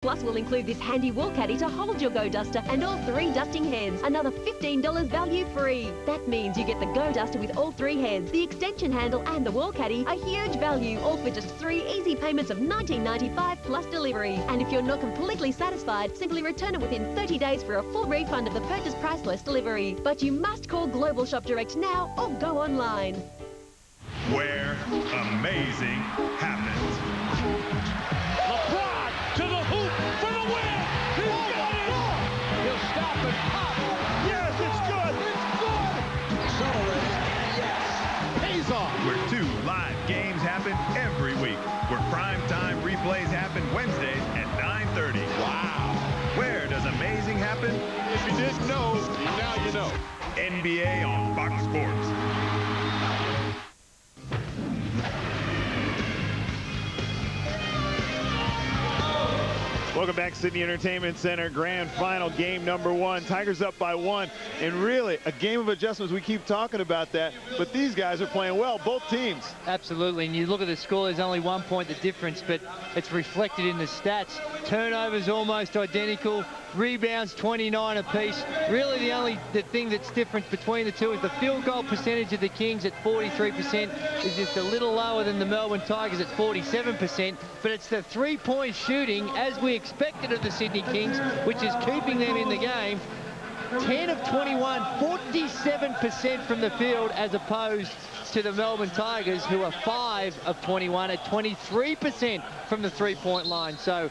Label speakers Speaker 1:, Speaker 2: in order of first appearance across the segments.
Speaker 1: Plus, we'll include this handy wall caddy to hold your Go Duster and all 3 dusting heads. Another $15 value free. That means you get the Go Duster with all 3 heads, the extension handle and the wall caddy, a huge value, all for just 3 easy payments of $19.95 plus delivery. And if you're not completely satisfied, simply return it within 30 days for a full refund of the purchase price less delivery. But you must call Global Shop Direct now or go online.
Speaker 2: Where amazing happens.
Speaker 3: LeBron to the hoop for the win. He's got it. He'll stop and pop.
Speaker 2: Yes, it's good.
Speaker 3: It's good. Accelerates. Yes. Pays off.
Speaker 2: Where 2 live games happen every week. Where primetime replays happen Wednesdays at 9:30.
Speaker 3: Wow.
Speaker 2: Where does amazing happen?
Speaker 3: If you didn't know, now you know.
Speaker 2: NBA on Fox Sports.
Speaker 4: Welcome back, Sydney Entertainment Center. Grand final, game number 1. Tigers up by 1. And really, a game of adjustments. We keep talking about that. But these guys are playing well, both teams.
Speaker 5: Absolutely. And you look at the score, there's only 1 point the difference, but it's reflected in the stats. Turnovers almost identical. Rebounds 29 apiece. Really the thing that's different between the two is the field goal percentage of the Kings at 43% is just a little lower than the Melbourne Tigers at 47%, but it's the three-point shooting as we expected of the Sydney Kings, which is keeping them in the game. 10 of 21, 47% from the field, as opposed to the Melbourne Tigers, who are 5 of 21 at 23% from the three-point line. So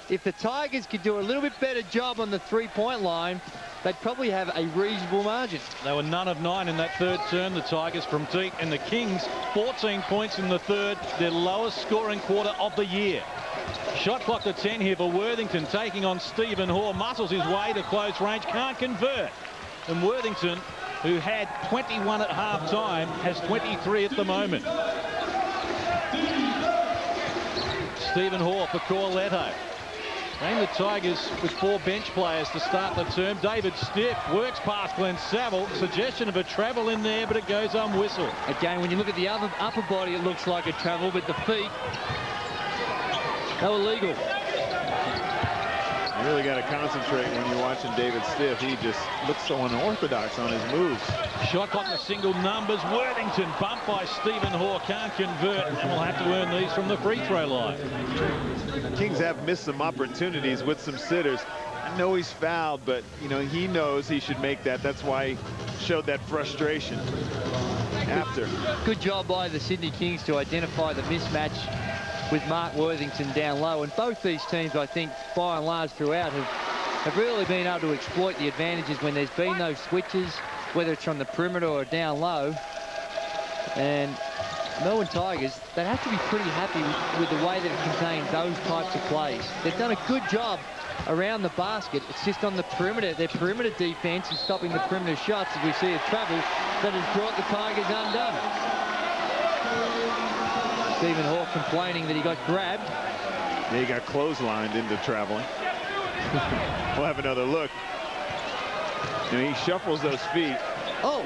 Speaker 5: if the Tigers could do a little bit better job on the three-point line, they'd probably have a reasonable margin.
Speaker 6: They were none of 9 in that third term, the Tigers from deep, and the Kings 14 points in the third, their lowest scoring quarter of the year. Shot clock to 10 here for Worthington, taking on Stephen Hoare, muscles his way to close range, can't convert. And Worthington, who had 21 at half-time, has 23 at the moment. Stephen Hoare for Corletto. And the Tigers with 4 bench players to start the term. David Stiff works past Glenn Saville. Suggestion of a travel in there, but it goes unwhistled.
Speaker 5: Again, when you look at the upper body, it looks like a travel, but the feet, they were legal.
Speaker 4: You really got to concentrate when you're watching David Stiff. He just looks so unorthodox on his moves.
Speaker 6: Shot clock to single numbers. Worthington bumped by Stephen Hoare, can't convert, and will have to earn these from the free throw line.
Speaker 4: Kings have missed some opportunities with some sitters. I know he's fouled, but you know he knows he should make that. That's why he showed that frustration after.
Speaker 5: Good job by the Sydney Kings to identify the mismatch with Mark Worthington down low, and both these teams, I think, by and large throughout, have really been able to exploit the advantages when there's been those switches, whether it's from the perimeter or down low. And Melbourne Tigers, they'd have to be pretty happy with the way that it contains those types of plays. They've done a good job around the basket. It's just on the perimeter, their perimeter defense is stopping the perimeter shots, as we see a travel that has brought the Tigers undone. Stephen Hoare complaining that he got grabbed.
Speaker 4: Yeah, he got clotheslined into traveling. We'll have another look. And he shuffles those feet.
Speaker 5: Oh!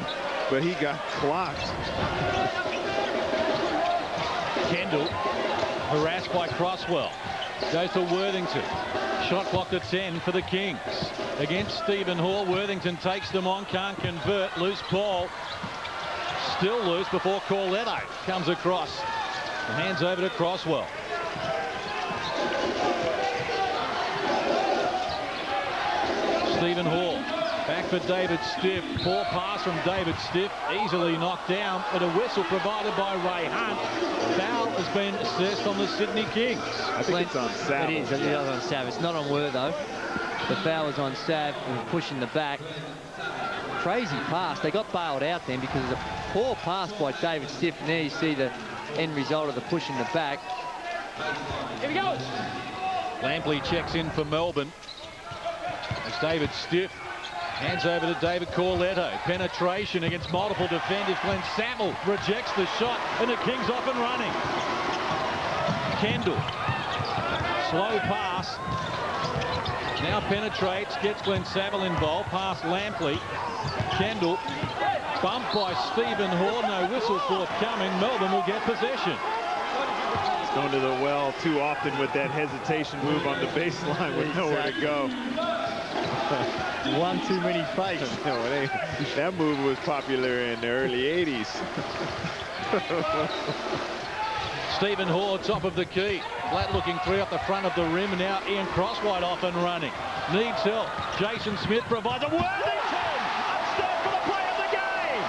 Speaker 4: But he got clocked.
Speaker 6: Kendall harassed by Crosswell. Goes to Worthington. Shot clock to 10 for the Kings. Against Stephen Hoare, Worthington takes them on, can't convert. Loose ball. Still loose before Corletto comes across. And hands over to Crosswell. Stephen Hoare back for David Stiff. Poor pass from David Stiff, easily knocked down, but a whistle provided by Ray Hunt. Foul has been assessed on the Sydney Kings.
Speaker 4: I think it's on Sav.
Speaker 5: It is on Sav. It's not on Worth, though. The foul is on Sav and pushing the back. Crazy pass. They got bailed out then because of a poor pass by David Stiff. And there you see the end result of the push in the back.
Speaker 6: Here we go. Lampley checks in for Melbourne. As David Stiff hands over to David Corletto. Penetration against multiple defenders. Glenn Saville rejects the shot, and the Kings off and running. Kendall. Slow pass. Now penetrates, gets Glenn Saville involved, past Lampley. Kendall bumped by Stephen Hoare, no whistle forthcoming. Melbourne will get possession.
Speaker 4: Going to the well too often with that hesitation move on the baseline with nowhere to go.
Speaker 5: One too many fakes.
Speaker 4: No, it ain't. That move was popular in the early 80s.
Speaker 6: Stephen Hoare, top of the key. Flat looking three up the front of the rim. Now Ian Crosswhite off and running. Needs help. Jason Smith provides a Worthington. A stop for the play of the game.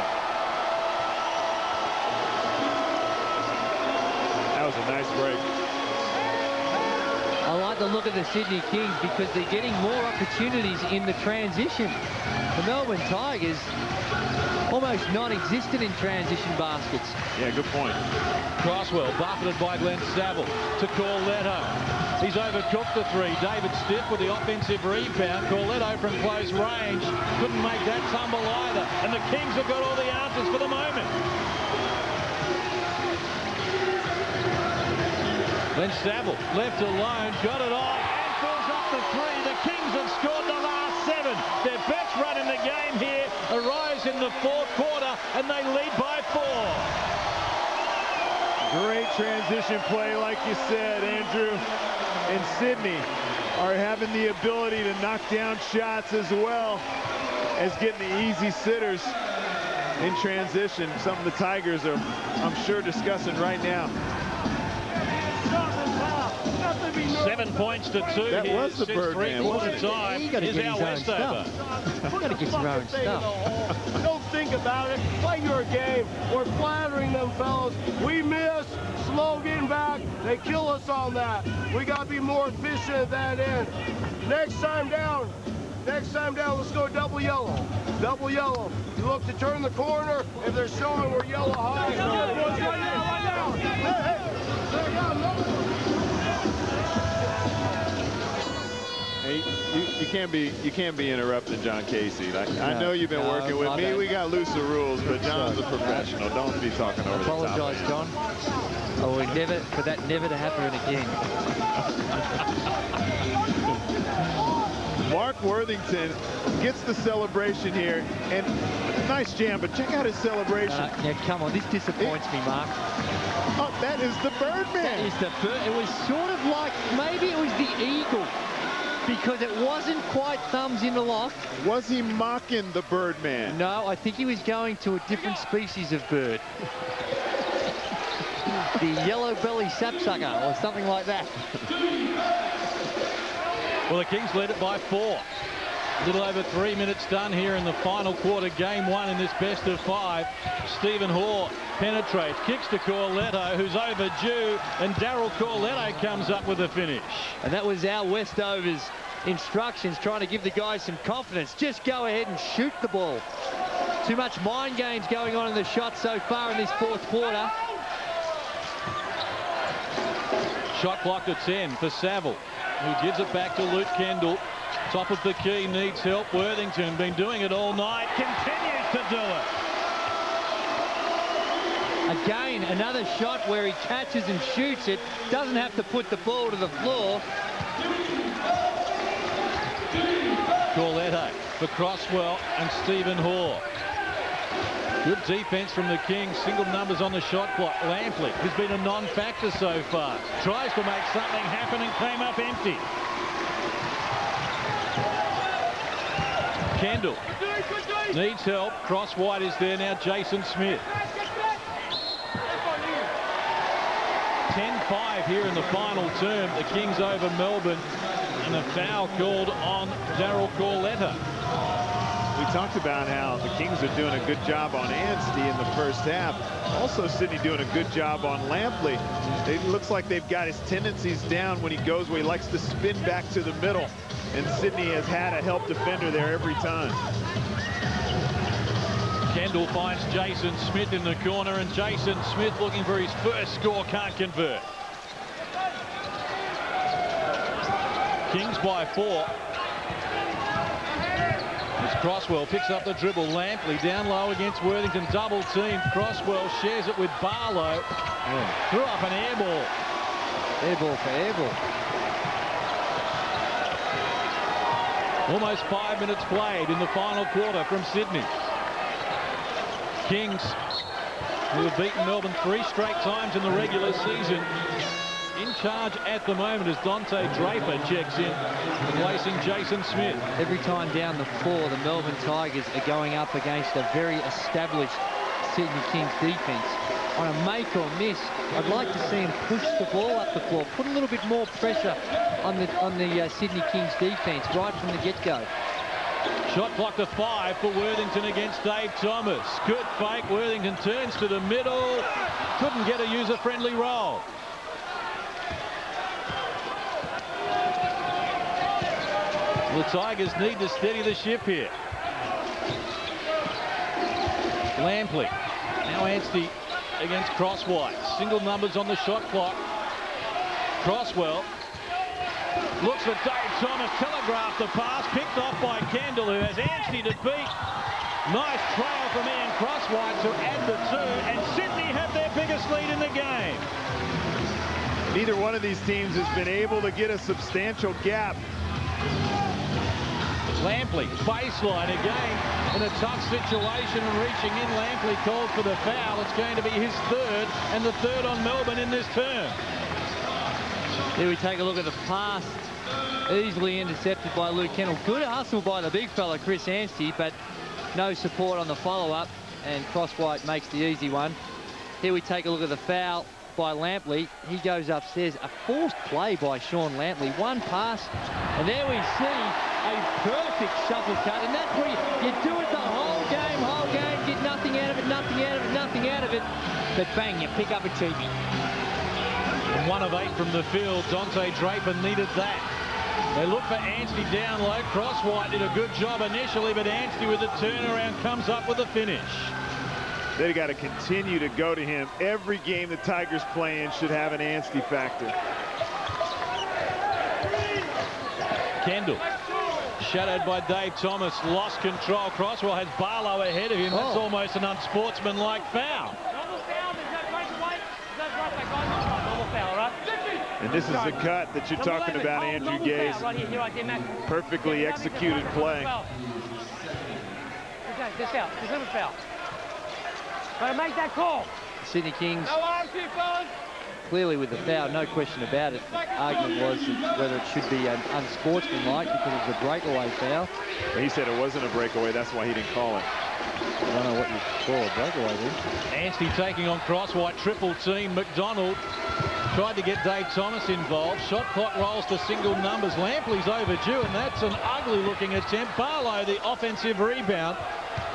Speaker 4: That was a nice break.
Speaker 5: I like the look of the Sydney Kings because they're getting more opportunities in the transition. The Melbourne Tigers almost non-existent in transition baskets.
Speaker 4: Yeah, good point.
Speaker 6: Crosswell buffeted by Glenn Saville to Corletto. He's overcooked the three. David Stiff with the offensive rebound. Corletto from close range couldn't make that tumble either. And the Kings have got all the answers for the moment. Glenn Saville left alone, got it off and fills up the three. The Kings have scored the last 7. Their best run in the game here arrives in the fourth quarter and they lead by 4.
Speaker 4: Great transition play, like you said, Andrew. And Sydney are having the ability to knock down shots as well as getting the easy sitters in transition. Something the Tigers are, I'm sure, discussing right now.
Speaker 6: 7 points to 2.
Speaker 4: That
Speaker 6: here
Speaker 4: was the
Speaker 6: since
Speaker 4: Birdman, wasn't it?
Speaker 6: time.
Speaker 5: You gotta
Speaker 6: Here's
Speaker 5: get
Speaker 6: our
Speaker 5: his own
Speaker 6: Westover.
Speaker 5: stuff. You gotta get your own stuff.
Speaker 3: Don't think about it. Play your game. We're flattering them fellas. We miss. Slow getting back. They kill us on that. We got to be more efficient at that end. Next time down, let's go double yellow. Double yellow. You look to turn the corner. If they're showing we're yellow high.
Speaker 4: Hey, you can't be interrupting John Casey. I know you've been working with me. We got looser rules, but John's a professional. Don't be talking over the top.
Speaker 5: Apologise, John. I will never for that never to happen again.
Speaker 4: Mark Worthington gets the celebration here, and nice jam, but check out his celebration.
Speaker 5: Yeah, come on, this disappoints me, Mark.
Speaker 4: Oh, that is the Birdman.
Speaker 5: That is the bird. It was sort of like, maybe it was the eagle, because it wasn't quite thumbs in the loft.
Speaker 4: Was he mocking the Birdman?
Speaker 5: No, I think he was going to a different species of bird. The yellow belly sapsucker or something like that.
Speaker 6: Well, the Kings lead it by 4. A little over 3 minutes done here in the final quarter. Game 1 in this best of 5. Stephen Hoare penetrates, kicks to Corletto, who's overdue, and Daryl Corletto comes up with a finish.
Speaker 5: And that was our Westover's instructions, trying to give the guys some confidence. Just go ahead and shoot the ball. Too much mind games going on in the shot so far in this fourth quarter.
Speaker 6: Shot clock to 10 for Saville, who gives it back to Luke Kendall. Top of the key, needs help. Worthington, been doing it all night, continues to do it.
Speaker 5: Again, another shot where he catches and shoots it. Doesn't have to put the ball to the floor.
Speaker 6: Corletto for Crosswell and Stephen Hoare. Good defense from the Kings. Single numbers on the shot clock. Lampley, who's been a non-factor so far, tries to make something happen and came up empty. Kendall needs help. Crosswhite is there now. Jason Smith. 10-5 here in the final term. The Kings over Melbourne, and a foul called on Daryl Corletto.
Speaker 4: We talked about how the Kings are doing a good job on Anstey in the first half. Also, Sydney doing a good job on Lampley. It looks like they've got his tendencies down when he goes where he likes to spin back to the middle. And Sydney has had a help defender there every time.
Speaker 6: Kendall finds Jason Smith in the corner, and Jason Smith, looking for his first score, can't convert. Kings by 4. As Crosswell picks up the dribble. Lampley down low against Worthington, double team. Crosswell shares it with Barlow. Threw up an air ball.
Speaker 5: Air ball for air ball.
Speaker 6: Almost 5 minutes played in the final quarter from Sydney. Kings, who have beaten Melbourne 3 straight times in the regular season, in charge at the moment as Dante Draper checks in, replacing Jason Smith.
Speaker 5: Every time down the floor, the Melbourne Tigers are going up against a very established Sydney Kings defence. On a make or miss, I'd like to see him push the ball up the floor, put a little bit more pressure on the Sydney Kings defence right from the get-go.
Speaker 6: Shot clock to 5 for Worthington against Dave Thomas. Good fake. Worthington turns to the middle. Couldn't get a user-friendly roll. The Tigers need to steady the ship here. Lampley. Now Anstey against Crosswhite. Single numbers on the shot clock. Crosswell looks for Dave Thomas, telegraphed the pass, picked off by Kendall, who has Anstey to beat. Nice trail from Ian Crosswhite to add the 2, and Sydney have their biggest lead in the game.
Speaker 4: Neither one of these teams has been able to get a substantial gap.
Speaker 6: Lampley, baseline again, in a tough situation and reaching in. Lampley called for the foul. It's going to be his 3rd, and the 3rd on Melbourne in this term.
Speaker 5: Here we take a look at the pass. Easily intercepted by Luke Kendall. Good hustle by the big fella, Chris Anstey, but no support on the follow-up, and Crosswhite makes the easy one. Here we take a look at the foul by Lampley. He goes upstairs. A forced play by Sean Lampley. One pass, and there we see a perfect shuffle cut, and that's where you do it the whole game, get nothing out of it, nothing out of it, but bang, you pick up a cheapie.
Speaker 6: 1 of 8 from the field. Dante Draper needed that. They look for Anstey down low. Crosswhite did a good job initially, but Anstey with the turnaround comes up with the finish.
Speaker 4: They got to continue to go to him. Every game the Tigers play in should have an Anstey factor.
Speaker 6: Kendall, shadowed by Dave Thomas, lost control. Crosswell has Barlow ahead of him. That's almost an unsportsmanlike foul.
Speaker 4: And this is the cut that you're talking about, Andrew Gaze. Perfectly executed play.
Speaker 7: This foul. Gotta make that call.
Speaker 5: Sydney Kings clearly with the foul, no question about it. The argument was whether it should be unsportsmanlike because it was a breakaway foul.
Speaker 4: He said it wasn't a breakaway, that's why he didn't call it.
Speaker 5: I don't know what you call a breakaway then.
Speaker 6: Anstey taking on Crosswhite, triple team. McDonald tried to get Dave Thomas involved. Shot clock rolls to single numbers. Lampley's overdue, and that's an ugly-looking attempt. Barlow, the offensive rebound.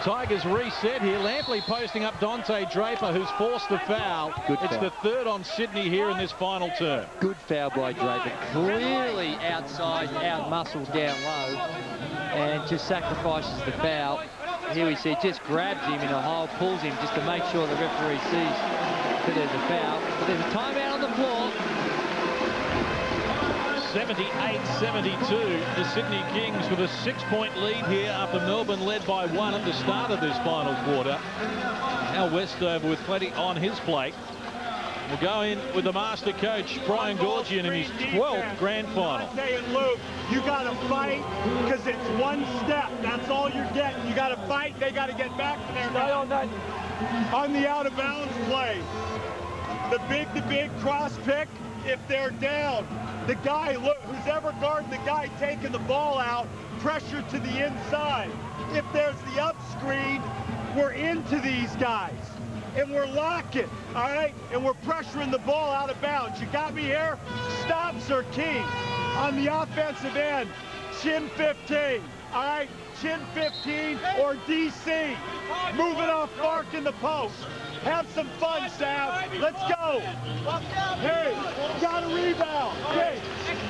Speaker 6: Tigers reset here. Lampley posting up Dante Draper, who's forced the foul. It's the 3rd on Sydney here in this final term.
Speaker 5: Good foul by Draper. Clearly outside, out-muscled down low, and just sacrifices the foul. Here we see just grabs him in a hole, pulls him just to make sure the referee sees that there's a foul. But there's a timeout on the floor.
Speaker 6: 78-72, the Sydney Kings with a 6-point lead here after Melbourne led by 1 at the start of this final quarter. Now Westover with plenty on his plate. We'll go in with the master coach, Brian Goorjian, in his 12th grand final.
Speaker 8: Luke, you got to fight because it's one step. That's all you're getting. You got to fight. They got to get back to their on the out-of-bounds play. The big cross pick, if they're down. The guy, look, who's ever guarding the guy taking the ball out, pressure to the inside. If there's the up screen, we're into these guys. And we're locking, all right? And we're pressuring the ball out of bounds. You got me here? Stops are key. On the offensive end, chin 15, all right? Chin 15 or DC. Moving off mark in the post. Have some fun, Sav. Let's go. Hey, got a rebound. Hey.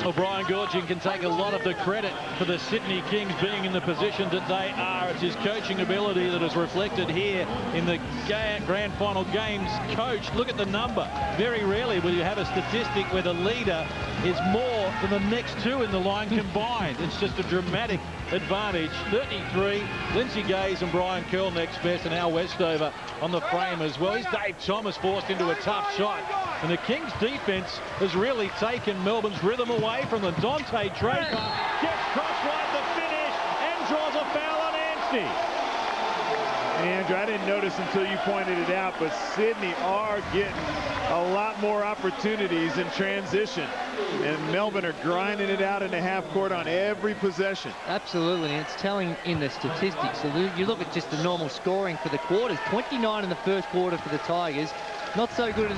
Speaker 6: Well, Brian Goorjian can take a lot of the credit for the Sydney Kings being in the position that they are. It's his coaching ability that is reflected here in the grand final games coached. Look at the number. Very rarely will you have a statistic where the leader is more than the next 2 in the line combined. It's just a dramatic advantage. 33, Lindsay Gaze and Brian Curl next best, and Al Westover on the frame as well. He's Dave Thomas forced into a tough shot. And the Kings defense has really taken Melbourne's rhythm away from them. Dante Draper gets Crosswhite the finish and draws a foul on Anstey.
Speaker 4: Andrew, I didn't notice until you pointed it out, but Sydney are getting a lot more opportunities in transition. And Melbourne are grinding it out in the half court on every possession.
Speaker 5: Absolutely, and it's telling in the statistics. So you look at just the normal scoring for the quarters. 29 in the first quarter for the Tigers. Not so good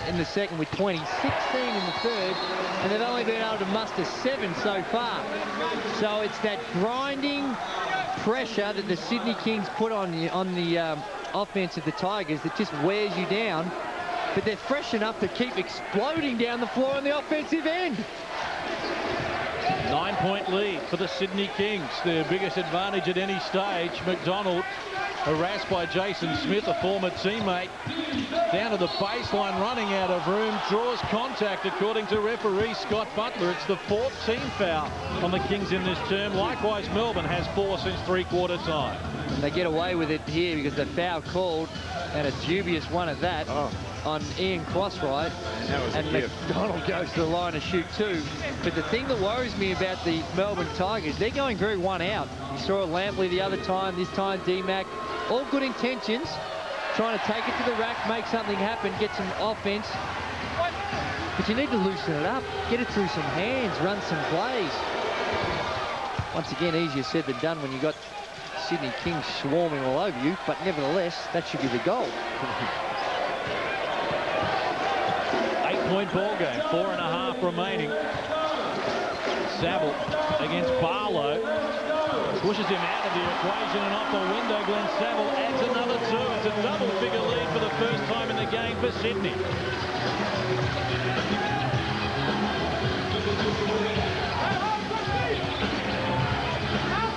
Speaker 5: in the second with 20. 16 in the third, and they've only been able to muster 7 so far. So it's that grinding pressure that the Sydney Kings put on the offense of the Tigers that just wears you down. But they're fresh enough to keep exploding down the floor on the offensive end.
Speaker 6: 9-point lead for the Sydney Kings. Their biggest advantage at any stage. McDonald harassed by Jason Smith, a former teammate. Down to the baseline, running out of room. Draws contact, according to referee Scott Butler. It's the 4th team foul on the Kings in this term. Likewise, Melbourne has 4 since three-quarter time.
Speaker 5: And they get away with it here because the foul called, and a dubious one at that, on Ian Crossright. And McDonald goes to the line to shoot 2. But the thing that worries me about the Melbourne Tigers, they're going very one out. You saw Lampley the other time, this time D-Mac. All good intentions, trying to take it to the rack, make something happen, get some offense. But you need to loosen it up, get it through some hands, run some plays. Once again, easier said than done when you got Sydney Kings swarming all over you, but nevertheless, that should be the goal.
Speaker 6: 8-point ball game, 4.5 remaining. Saville against Barlow. Pushes him out of the equation and off the window. Glenn Saville adds another 2. It's a double-figure lead for the first time in the game for Sydney.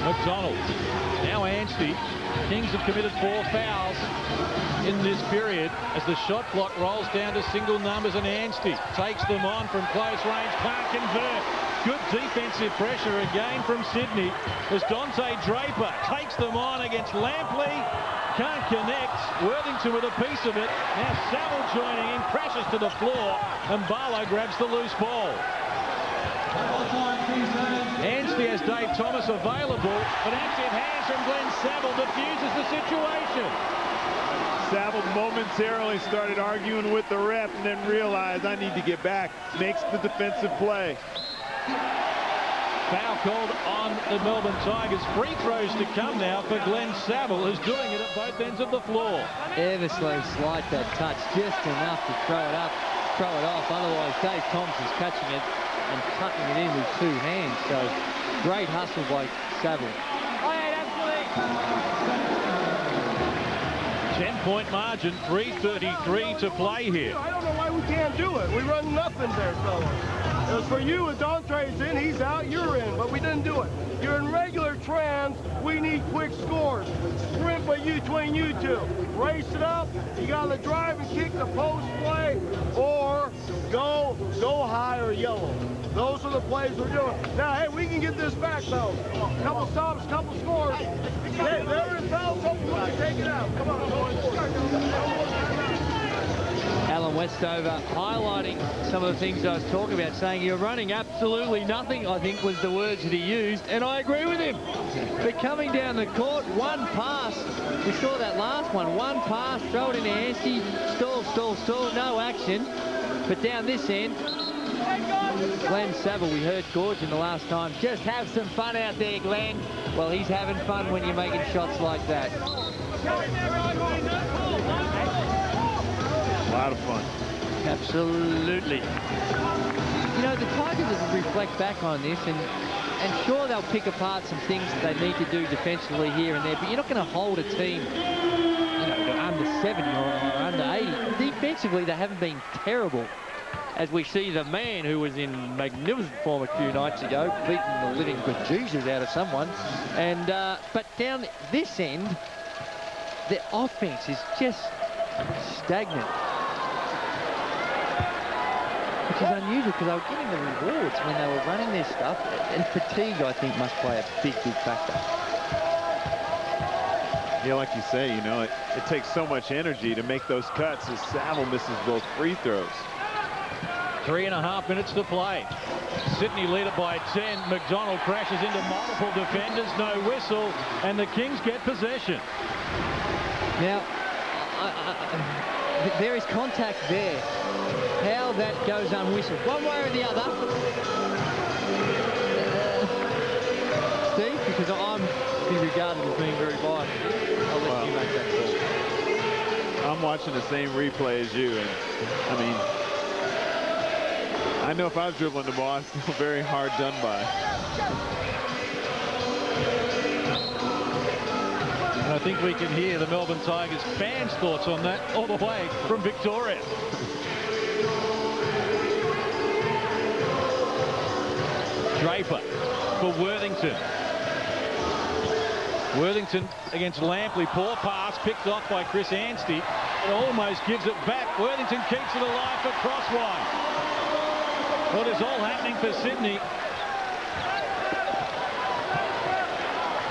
Speaker 6: McDonald. Now Anstey. Kings have committed 4 fouls in this period as the shot clock rolls down to single numbers, and Anstey takes them on from close range. Can't convert. Good defensive pressure again from Sydney as Dante Draper takes them on against Lampley. Can't connect. Worthington with a piece of it. Now Saville joining in, crashes to the floor, and Barlow grabs the loose ball. Anstey has Dave Thomas available, but active hands from Glenn Saville diffuses the situation.
Speaker 4: Saville momentarily started arguing with the ref and then realized, I need to get back. Makes the defensive play.
Speaker 6: Foul called on the Melbourne Tigers. Free throws to come now for Glenn Saville, who's doing it at both ends of the floor.
Speaker 5: Ever so slight that touch, just enough to throw it up, throw it off. Otherwise, Dave Thompson's catching it and tucking it in with 2 hands. So great hustle by Saville.
Speaker 6: 10-point margin, 3:33 to play here.
Speaker 3: I don't know why we can't do it. We run nothing there, fellas. It was for you. If Dontre's in, he's out, you're in. But we didn't do it. You're in regular trans. We need quick scores. Sprint between you two. Race it up. You got to drive and kick the post play, or go high or yellow. Those are the plays we're doing. Now, hey, we can get this back, though. Couple stops, couple scores. Hey, there is foul. Take it out. Come on.
Speaker 5: Alan Westover highlighting some of the things I was talking about, saying you're running absolutely nothing, I think was the words that he used, and I agree with him. But coming down the court, one pass, we saw that last one, one pass, throw it into Anstey, stall, no action. But down this end, Glenn Saville, we heard Gorge in the last time, just have some fun out there, Glenn. Well, he's having fun when you're making shots like that.
Speaker 4: A lot of fun.
Speaker 5: Absolutely. You know, the Tigers will reflect back on this, and sure, they'll pick apart some things that they need to do defensively here and there, but you're not going to hold a team, you know, to under 70 or under 80. Defensively, they haven't been terrible, as we see the man who was in magnificent form a few nights ago, beating the living bejesus out of someone. And but down this end, the offense is just stagnant, which is unusual because they were getting the rewards when they were running their stuff, and fatigue, I think, must play a big factor.
Speaker 4: Yeah, like you say, you know, it takes so much energy to make those cuts as Saville misses both free throws.
Speaker 6: 3.5 minutes to play. Sydney lead it by 10. McDonald crashes into multiple defenders, no whistle, and the Kings get possession.
Speaker 5: Now, there is contact there. How that goes unwhistled, one way or the other. Steve, because I'm be regarded as being very biased, I'll let you make that call.
Speaker 4: I'm watching the same replay as you, and I mean, I know if I was dribbling the ball, I'd feel very hard done by.
Speaker 6: And I think we can hear the Melbourne Tigers fans' thoughts on that all the way from Victoria. Draper for Worthington. Worthington against Lampley. Poor pass picked off by Chris Anstey. It almost gives it back. Worthington keeps it alive for Crosswine. What is all happening for Sydney?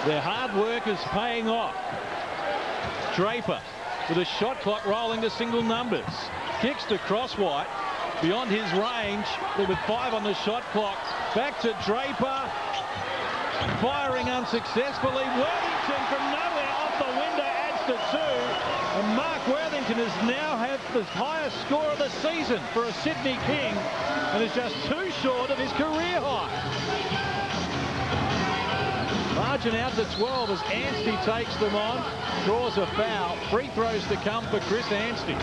Speaker 6: Their hard work is paying off. Draper with a shot clock rolling to single numbers. Kicks to Crosswhite beyond his range with 5 on the shot clock. Back to Draper. Firing unsuccessfully. Worthington from nowhere off the window adds to 2. And Mark Worthington has now had the highest score of the season for a Sydney King and is just 2 short of his career high. Margin out to 12 as Anstey takes them on. Draws a foul. Free throws to come for Chris Anstey.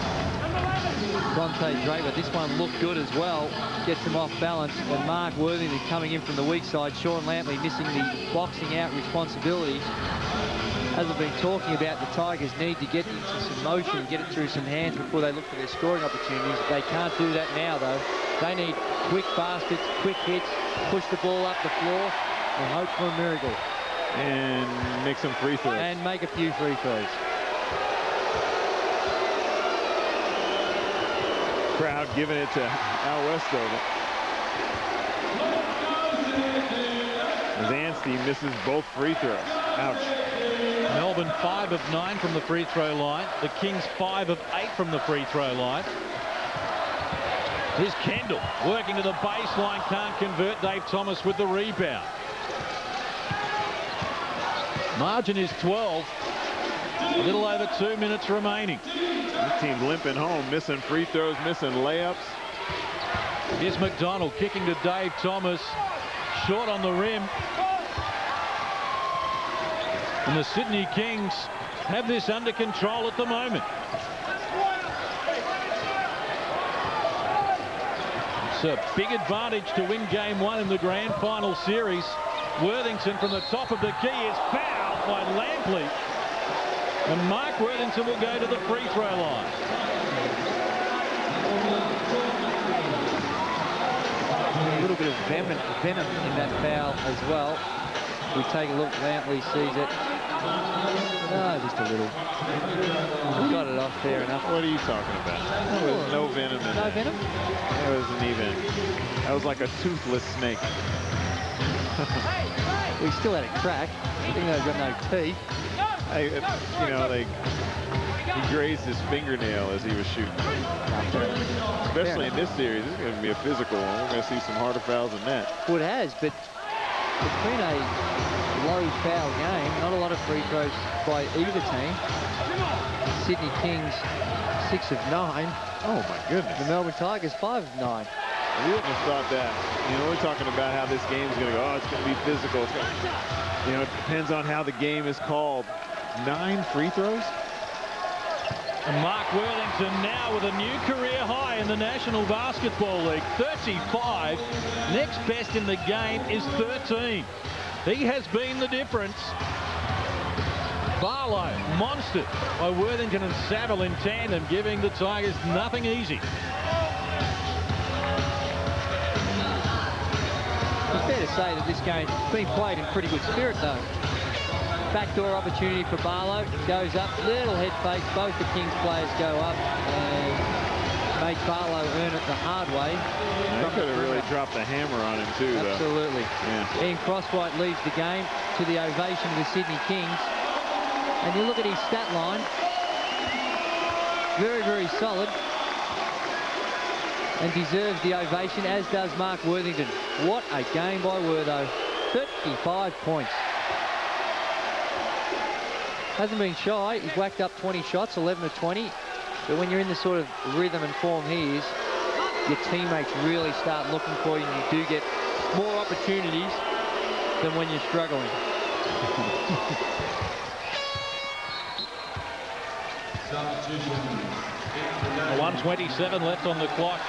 Speaker 5: Dante Draper, this one looked good as well. Gets him off balance. And Mark Worthington coming in from the weak side. Sean Lampley missing the boxing out responsibility. As I've been talking about, the Tigers need to get into some motion, get it through some hands before they look for their scoring opportunities. They can't do that now, though. They need quick baskets, quick hits, push the ball up the floor, and hope for a miracle.
Speaker 4: And make some free throws.
Speaker 5: And make a few free throws.
Speaker 4: Crowd giving it to Al Westover. As Anstey misses both free throws. Ouch.
Speaker 6: Melbourne 5 of 9 from the free throw line. The Kings 5 of 8 from the free throw line. Here's Kendall working to the baseline. Can't convert. Dave Thomas with the rebound. Margin is 12. A little over 2 minutes remaining.
Speaker 4: This team's limping home, missing free throws, missing layups.
Speaker 6: Here's McDonald kicking to Dave Thomas. Short on the rim. And the Sydney Kings have this under control at the moment. It's a big advantage to win game 1 in the grand final series. Worthington from the top of the key is fouled by Lampley. And Mark Worthington will go to the free throw line.
Speaker 5: A little bit of venom in that foul as well. We take a look, Lampley sees it. No, just a little. Got it off fair enough.
Speaker 4: What are you talking about? There was no venom in
Speaker 5: No
Speaker 4: it.
Speaker 5: venom?
Speaker 4: It wasn't even. That was like a toothless snake.
Speaker 5: We still had a crack. I think they've got no teeth.
Speaker 4: You know, he grazed his fingernail as he was shooting. Especially in this series, this is going to be a physical one. We're going to see some harder fouls than that.
Speaker 5: Well, it has, but it's been a low foul game. Not a lot of free throws by either team. Sydney Kings 6 of 9.
Speaker 4: Oh my goodness.
Speaker 5: The Melbourne Tigers 5 of 9.
Speaker 4: We wouldn't have thought that. You know, we're talking about how this game's going to go. Oh, it's going to be physical. It's going to, you know, it depends on how the game is called. 9 free throws?
Speaker 6: And Mark Worthington now with a new career high in the National Basketball League. 35. Next best in the game is 13. He has been the difference. Barlow monstered by Worthington and Saville in tandem, giving the Tigers nothing easy.
Speaker 5: It's fair to say that this game's been played in pretty good spirit, though. Backdoor opportunity for Barlow. Goes up, little head fake. Both the Kings players go up and make Barlow earn it the hard way.
Speaker 4: They could have really dropped the hammer on him, too, though.
Speaker 5: Absolutely.
Speaker 4: Yeah.
Speaker 5: Ian Crosswhite leads the game to the ovation of the Sydney Kings. And you look at his stat line. Very, very solid. And deserves the ovation, as does Mark Worthington. What a game by Wortho. 35 points. Hasn't been shy. He's whacked up 20 shots, 11 to 20. But when you're in the sort of rhythm and form he is, your teammates really start looking for you, and you do get more opportunities than when you're struggling.
Speaker 6: 1:27 left on the clock.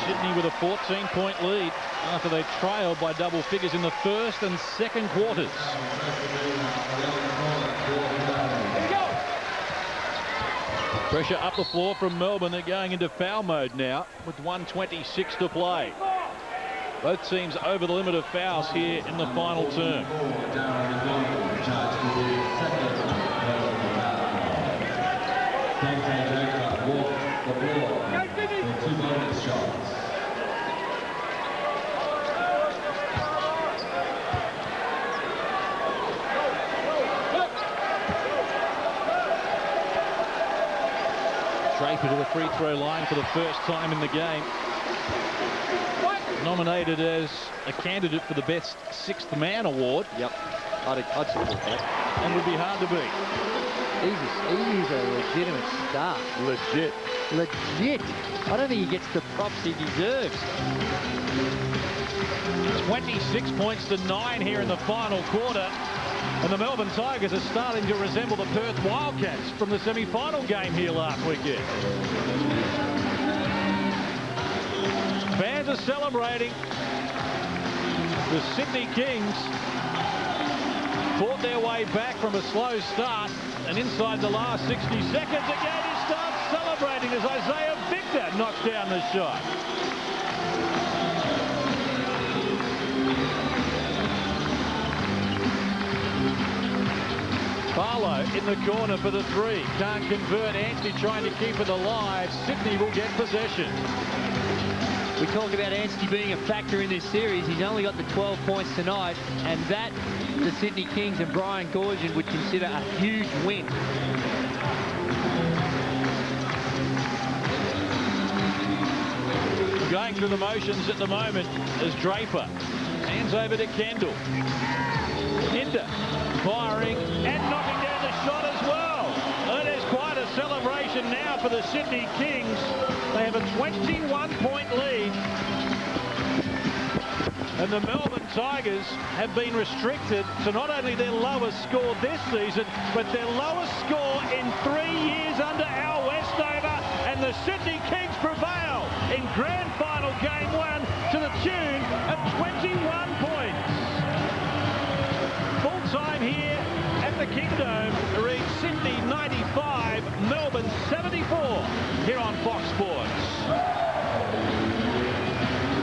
Speaker 6: Sydney with a 14-point lead after they trailed by double figures in the first and second quarters. Pressure up the floor from Melbourne. They're going into foul mode now with 1:26 to play. Both teams over the limit of fouls here in the final term. Draper to the free throw line for the first time in the game. Nominated as a candidate for the best sixth man award.
Speaker 5: Yep, I'd support that.
Speaker 6: And would be hard to beat.
Speaker 5: He's a legitimate star. Legit. I don't think he gets the props he deserves.
Speaker 6: 26 points to 9 here in the final quarter. And the Melbourne Tigers are starting to resemble the Perth Wildcats from the semi-final game here last weekend. Fans are celebrating. The Sydney Kings fought their way back from a slow start, and inside the last 60 seconds again he starts celebrating as Isaiah Victor knocks down the shot. Barlow in the corner for the three. Can't convert. Anstey trying to keep it alive. Sydney will get possession.
Speaker 5: We talked about Anstey being a factor in this series. He's only got the 12 points tonight, and that the Sydney Kings and Brian Goorjian would consider a huge win.
Speaker 6: Going through the motions at the moment as Draper. Hands over to Kendall. Hinder firing and knocking down the shot as well. And there's quite a celebration now for the Sydney Kings. They have a 21-point lead. And the Melbourne Tigers have been restricted to not only their lowest score this season, but their lowest score in 3 years under Al Westover. And the Sydney Kings prevail in Grand Final Game 1 to the tune of 21 points. Full time here at the Kingdome reads Sydney 95, Melbourne 74 here on Fox Sports.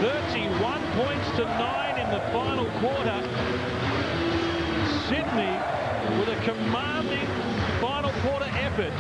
Speaker 6: 31 points to 9 in the final quarter. Sydney with a commanding final quarter effort.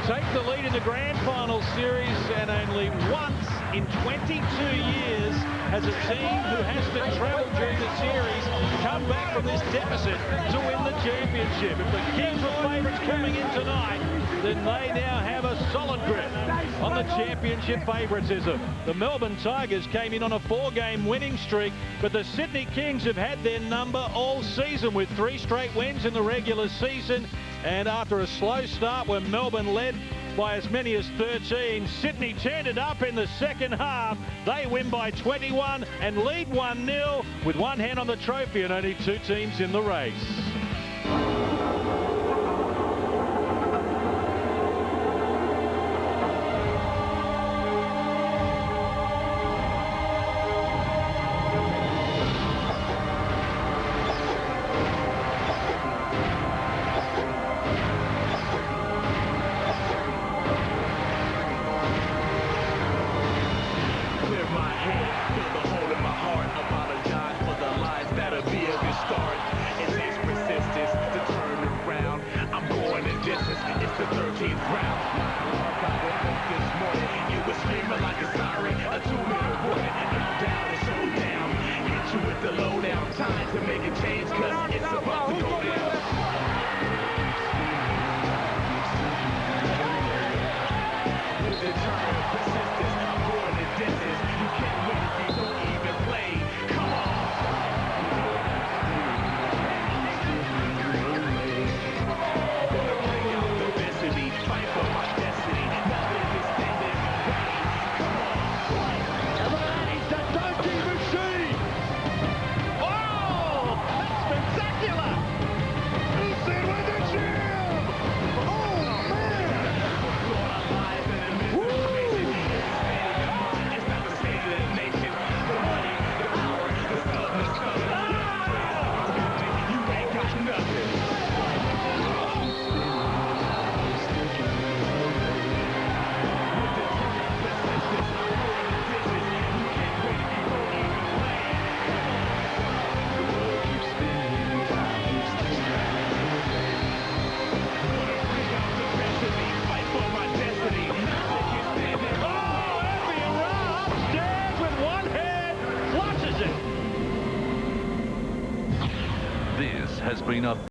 Speaker 6: Take the lead in the Grand Final series, and only once in 22 years has a team who has to travel during the series come back from this deficit to win the championship. If the Kings were favourites coming in tonight, then they now have a solid grip on the championship favouritism. The Melbourne Tigers came in on a 4-game winning streak, but the Sydney Kings have had their number all season with 3 straight wins in the regular season. And after a slow start where Melbourne led by as many as 13, Sydney turned it up in the second half. They win by 21 and lead 1-0 with one hand on the trophy and only 2 teams in the race.
Speaker 7: Apologize for the lies that'll be a good start. In this bring up